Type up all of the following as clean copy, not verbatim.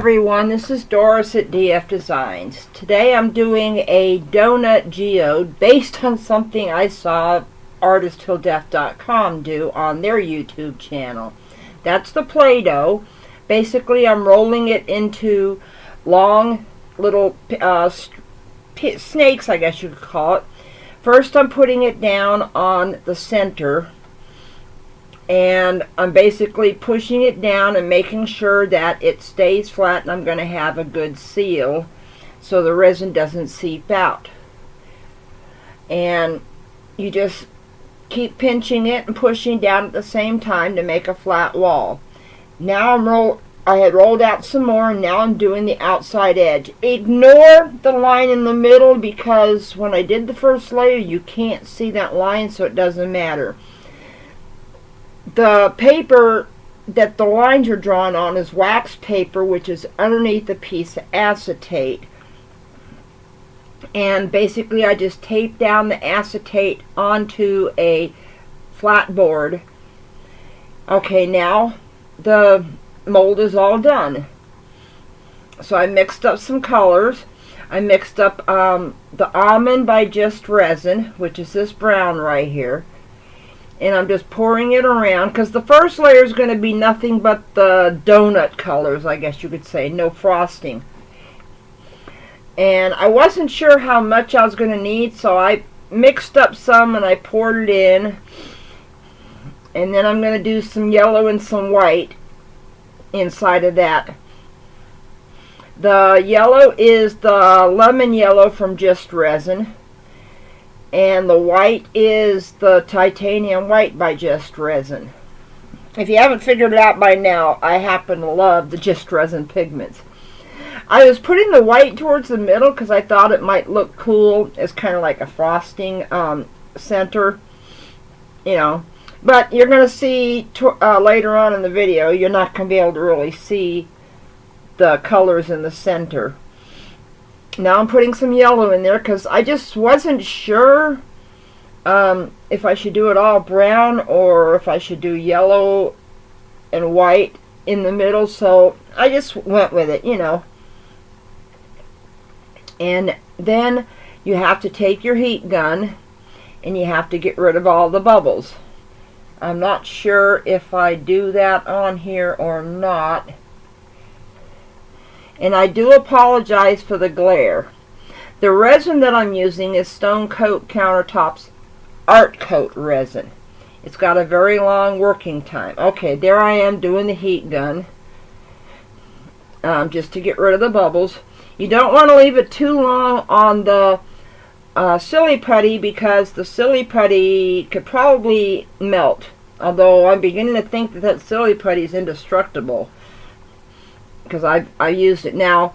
everyone, this is Doris at DF Designs. Today I'm doing a donut geode based on something I saw artisttilldeath.com do on their YouTube channel. That's the Play-Doh. Basically I'm rolling it into long little snakes, I guess you could call it. First I'm putting it down on the center, and I'm basically pushing it down and making sure that it stays flat, and I'm going to have a good seal so the resin doesn't seep out. And you just keep pinching it and pushing down at the same time to make a flat wall. Now I had rolled out some more, and now I'm doing the outside edge. Ignore the line in the middle, because when I did the first layer you can't see that line, so it doesn't matter. The paper that the lines are drawn on is wax paper, which is underneath a piece of acetate. And basically I just tape down the acetate onto a flat board. Okay, now the mold is all done. So I mixed up some colors. I mixed up the almond by Just Resin, which is this brown right here. And I'm just pouring it around, because the first layer is going to be nothing but the donut colors, I guess you could say, no frosting. And I wasn't sure how much I was going to need, so I mixed up some and I poured it in. And then I'm going to do some yellow and some white inside of that. The yellow is the lemon yellow from Just Resin. And the white is the titanium white by Just Resin. If you haven't figured it out by now, I happen to love the Just Resin pigments. I was putting the white towards the middle because I thought it might look cool as kind of like a frosting center, you know. But you're going to see later on in the video, you're not going to be able to really see the colors in the center. Now I'm putting some yellow in there because I just wasn't sure if I should do it all brown or if I should do yellow and white in the middle, so I just went with it, you know. And then you have to take your heat gun and you have to get rid of all the bubbles. I'm not sure if I do that on here or not. And I do apologize for the glare. The resin that I'm using is Stone Coat Countertops Art Coat resin. It's got a very long working time. Okay, there I am doing the heat gun, just to get rid of the bubbles. You don't want to leave it too long on the silly putty, because the silly putty could probably melt. Although I'm beginning to think that silly putty is indestructible, because I used it. Now,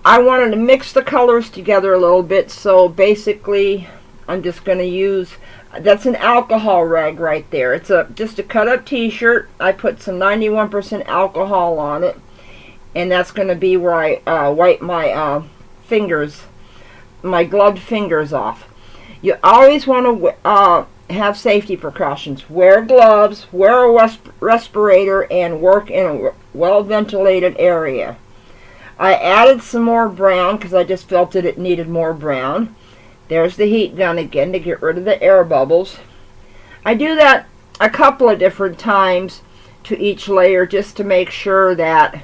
I wanted to mix the colors together a little bit, so basically I'm just going to use, that's an alcohol rag right there. It's just a cut up t-shirt. I put some 91% alcohol on it, and that's going to be where I wipe my fingers, my gloved fingers off. You always want to have safety precautions. Wear gloves, wear a respirator, and work in a well-ventilated area. I added some more brown because I just felt that it needed more brown. There's the heat gun again to get rid of the air bubbles. I do that a couple of different times to each layer just to make sure that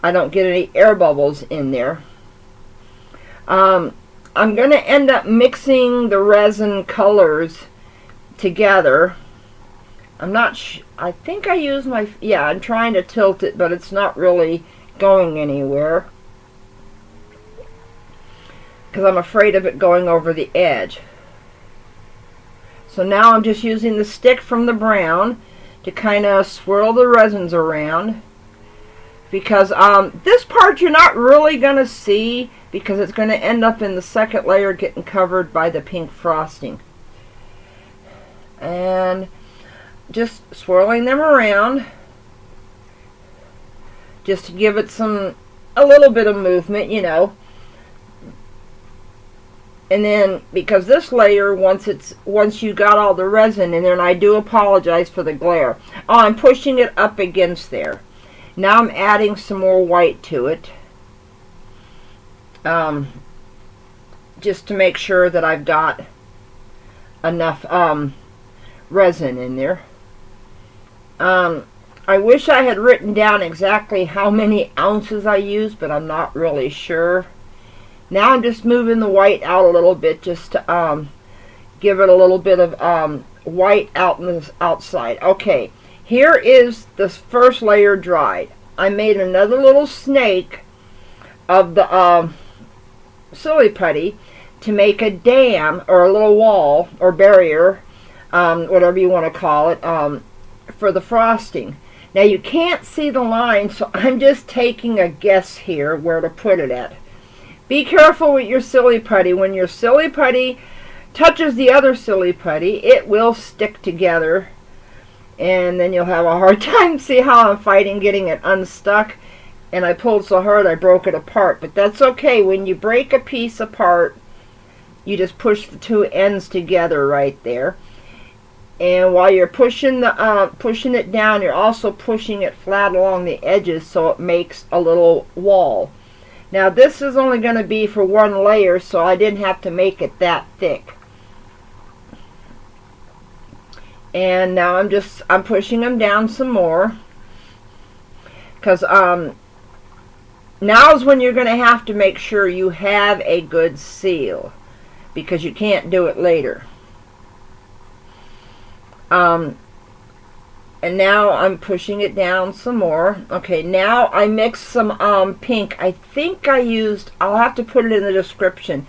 I don't get any air bubbles in there. I'm going to end up mixing the resin colors together. I'm not I think I use my, yeah, I'm trying to tilt it, but it's not really going anywhere because I'm afraid of it going over the edge. So now I'm just using the stick from the brown to kind of swirl the resins around, because this part you're not really going to see because it's going to end up in the second layer getting covered by the pink frosting. And just swirling them around just to give it a little bit of movement, you know. And then, because this layer, once you got all the resin in there, and I do apologize for the glare. Oh, I'm pushing it up against there. Now I'm adding some more white to it, just to make sure that I've got enough resin in there. I wish I had written down exactly how many ounces I used, but I'm not really sure. Now I'm just moving the white out a little bit, just to give it a little bit of white out on the outside. Okay, here is the first layer dried. I made another little snake of the silly putty to make a dam, or a little wall or barrier, whatever you want to call it, for the frosting. Now you can't see the line, so I'm just taking a guess here where to put it at. Be careful with your silly putty. When your silly putty touches the other silly putty, it will stick together, and then you'll have a hard time. See how I'm fighting getting it unstuck? And I pulled so hard I broke it apart, but that's okay. When you break a piece apart, you just push the two ends together right there. And while you're pushing it down, you're also pushing it flat along the edges, so it makes a little wall. Now this is only going to be for one layer, so I didn't have to make it that thick. And now I'm pushing them down some more, because now is when you're going to have to make sure you have a good seal, because you can't do it later. And now I'm pushing it down some more. Okay, now I mixed some pink. I think I used, I'll have to put it in the description.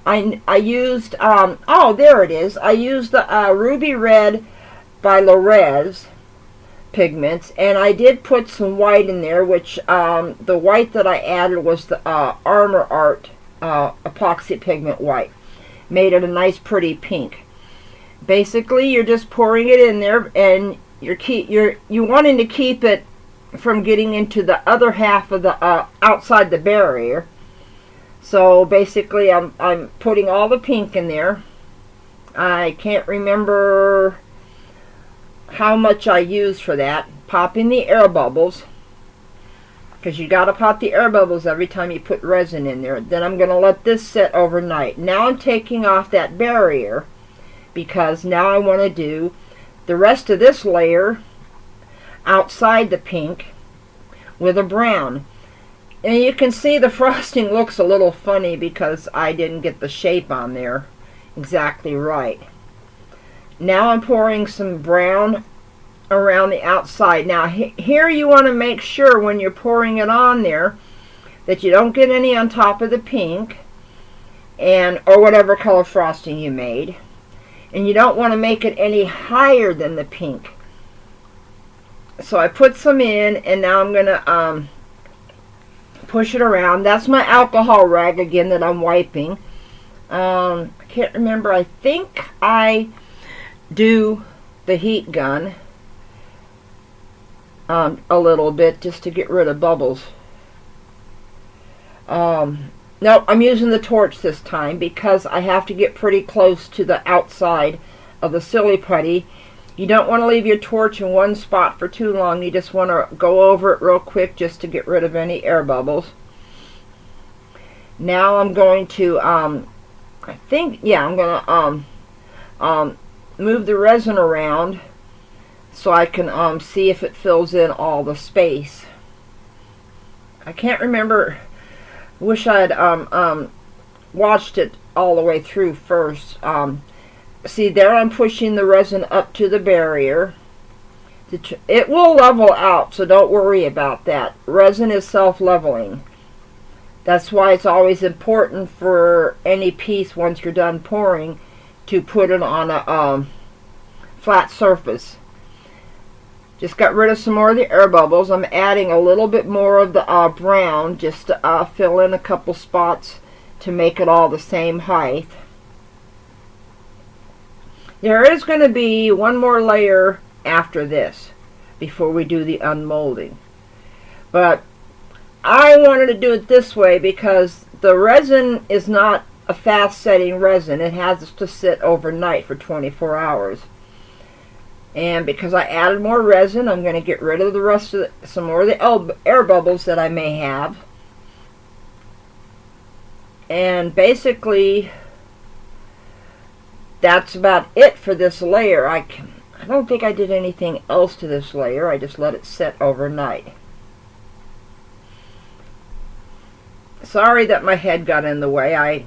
I used, oh, there it is. I used the Ruby Red by Resin pigments, and I did put some white in there, which the white that I added was the Armor Art epoxy pigment white. Made it a nice pretty pink. Basically, you're just pouring it in there, and you're wanting to keep it from getting into the other half of the outside the barrier. So basically, I'm putting all the pink in there. I can't remember how much I used for that. Popping the air bubbles, because you got to pop the air bubbles every time you put resin in there. Then I'm going to let this sit overnight. Now I'm taking off that barrier, because now I want to do the rest of this layer outside the pink with a brown. And you can see the frosting looks a little funny because I didn't get the shape on there exactly right. Now I'm pouring some brown around the outside. Now here you want to make sure when you're pouring it on there that you don't get any on top of the pink, and or whatever color frosting you made. And you don't want to make it any higher than the pink. So I put some in, and now I'm going to push it around. That's my alcohol rag again that I'm wiping. I can't remember. I think I do the heat gun a little bit just to get rid of bubbles. No, I'm using the torch this time because I have to get pretty close to the outside of the silly putty. You don't want to leave your torch in one spot for too long. You just want to go over it real quick just to get rid of any air bubbles. Now I'm going to, I'm going to move the resin around so I can see if it fills in all the space. I can't remember. Wish I'd watched it all the way through first. See there, I'm pushing the resin up to the barrier. It will level out, so don't worry about that. Resin is self-leveling. That's why it's always important for any piece, once you're done pouring, to put it on a flat surface. Just got rid of some more of the air bubbles. I'm adding a little bit more of the brown just to fill in a couple spots to make it all the same height. There is going to be one more layer after this before we do the unmolding. But I wanted to do it this way because the resin is not a fast setting resin. It has to sit overnight for 24 hours. And because I added more resin, I'm going to get rid of the rest of some more of the air bubbles that I may have. And basically, that's about it for this layer. I don't think I did anything else to this layer. I just let it set overnight. Sorry that my head got in the way. I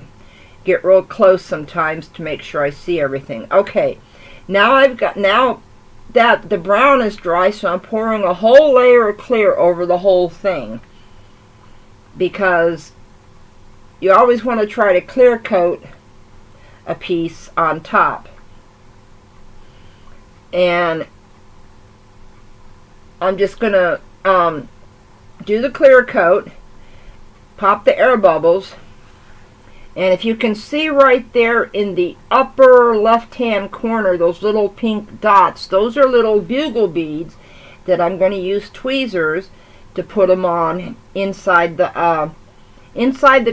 get real close sometimes to make sure I see everything. Okay, now that the brown is dry, so I'm pouring a whole layer of clear over the whole thing, because you always want to try to clear coat a piece on top. And I'm just going to do the clear coat, pop the air bubbles, and if you can see right there in the upper left hand corner, those little pink dots, those are little bugle beads that I'm going to use tweezers to put them on inside the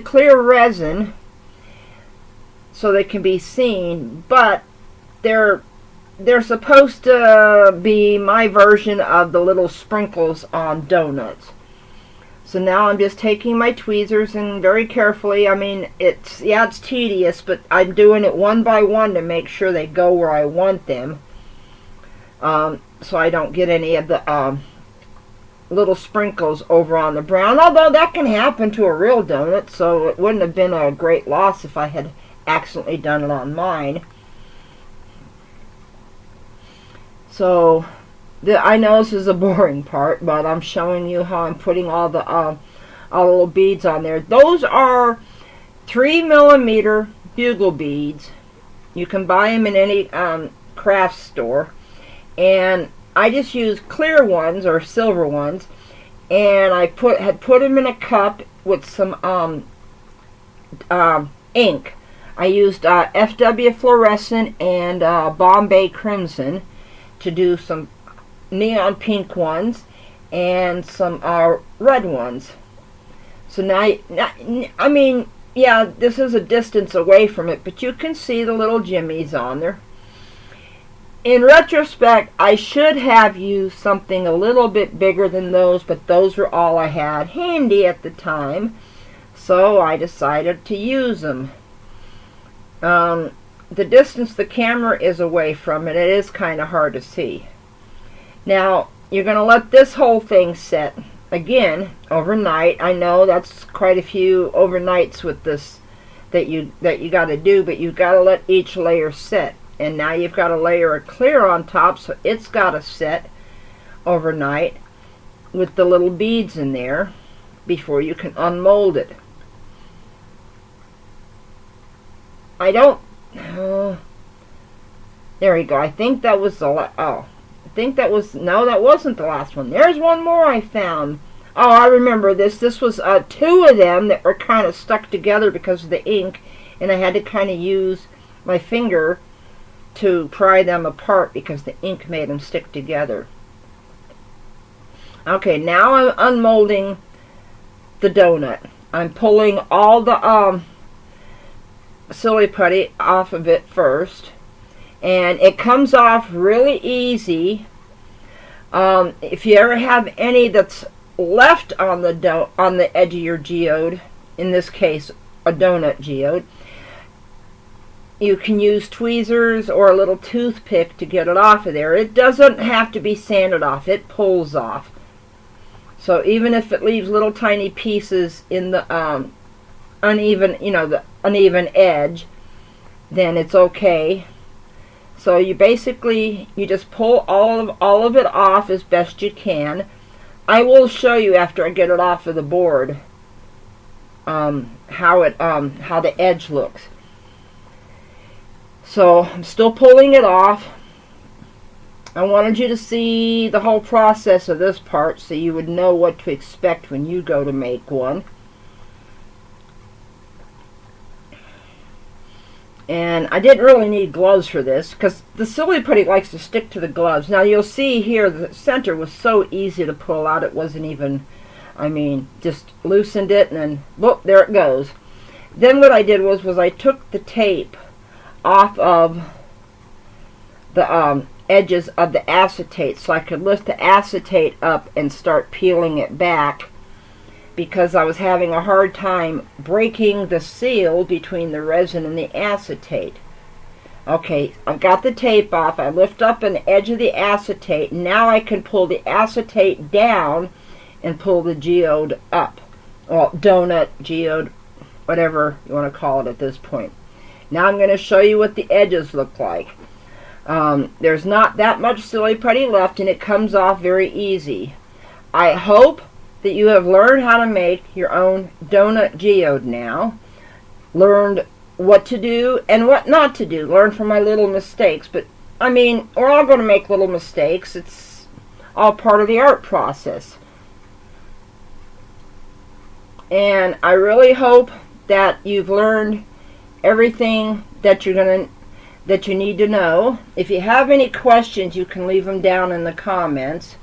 clear resin so they can be seen, but they're supposed to be my version of the little sprinkles on donuts. So now I'm just taking my tweezers and very carefully, I mean, it's tedious, but I'm doing it one by one to make sure they go where I want them, so I don't get any of the little sprinkles over on the brown, although that can happen to a real donut, so it wouldn't have been a great loss if I had accidentally done it on mine. So I know this is a boring part, but I'm showing you how I'm putting all the little beads on there. Those are 3mm bugle beads. You can buy them in any craft store, and I just use clear ones or silver ones, and I had put them in a cup with some ink. I used FW fluorescent and Bombay crimson to do some neon pink ones and some red ones. So now, I mean, yeah, this is a distance away from it, but you can see the little jimmies on there. In retrospect, I should have used something a little bit bigger than those, but those were all I had handy at the time, so I decided to use them. The distance the camera is away from it is kind of hard to see. Now, you're going to let this whole thing set again overnight. I know that's quite a few overnights with this that you got to do, but you've got to let each layer set. And now you've got a layer of clear on top, so it's got to set overnight with the little beads in there before you can unmold it. I don't... there we go. I think that was the no, that wasn't the last one. There's one more I found. Oh, I remember this. This was two of them that were kind of stuck together because of the ink, and I had to kind of use my finger to pry them apart because the ink made them stick together. Okay, now I'm unmolding the donut. I'm pulling all the silly putty off of it first, and it comes off really easy. If you ever have any that's left on the edge of your geode, in this case a donut geode, you can use tweezers or a little toothpick to get it off of there. It doesn't have to be sanded off. It pulls off. So even if it leaves little tiny pieces in the uneven, the uneven edge, then it's okay. So you just pull all of it off as best you can. I will show you after I get it off of the board how the edge looks. So I'm still pulling it off. I wanted you to see the whole process of this part so you would know what to expect when you go to make one. And I didn't really need gloves for this because the silly putty likes to stick to the gloves. Now you'll see here the center was so easy to pull out. It wasn't even, just loosened it and then, whoop, there it goes. Then what I did was I took the tape off of the edges of the acetate so I could lift the acetate up and start peeling it back, because I was having a hard time breaking the seal between the resin and the acetate. Okay, I've got the tape off. I lift up an edge of the acetate. Now I can pull the acetate down and pull the geode up. Well, donut, geode, whatever you want to call it at this point. Now I'm going to show you what the edges look like. There's not that much silly putty left, and it comes off very easy. I hope that you have learned how to make your own donut geode now. Learned what to do and what not to do. Learn from my little mistakes. But, I mean, we're all going to make little mistakes. It's all part of the art process. And I really hope that you've learned everything that you need to know. If you have any questions, you can leave them down in the comments.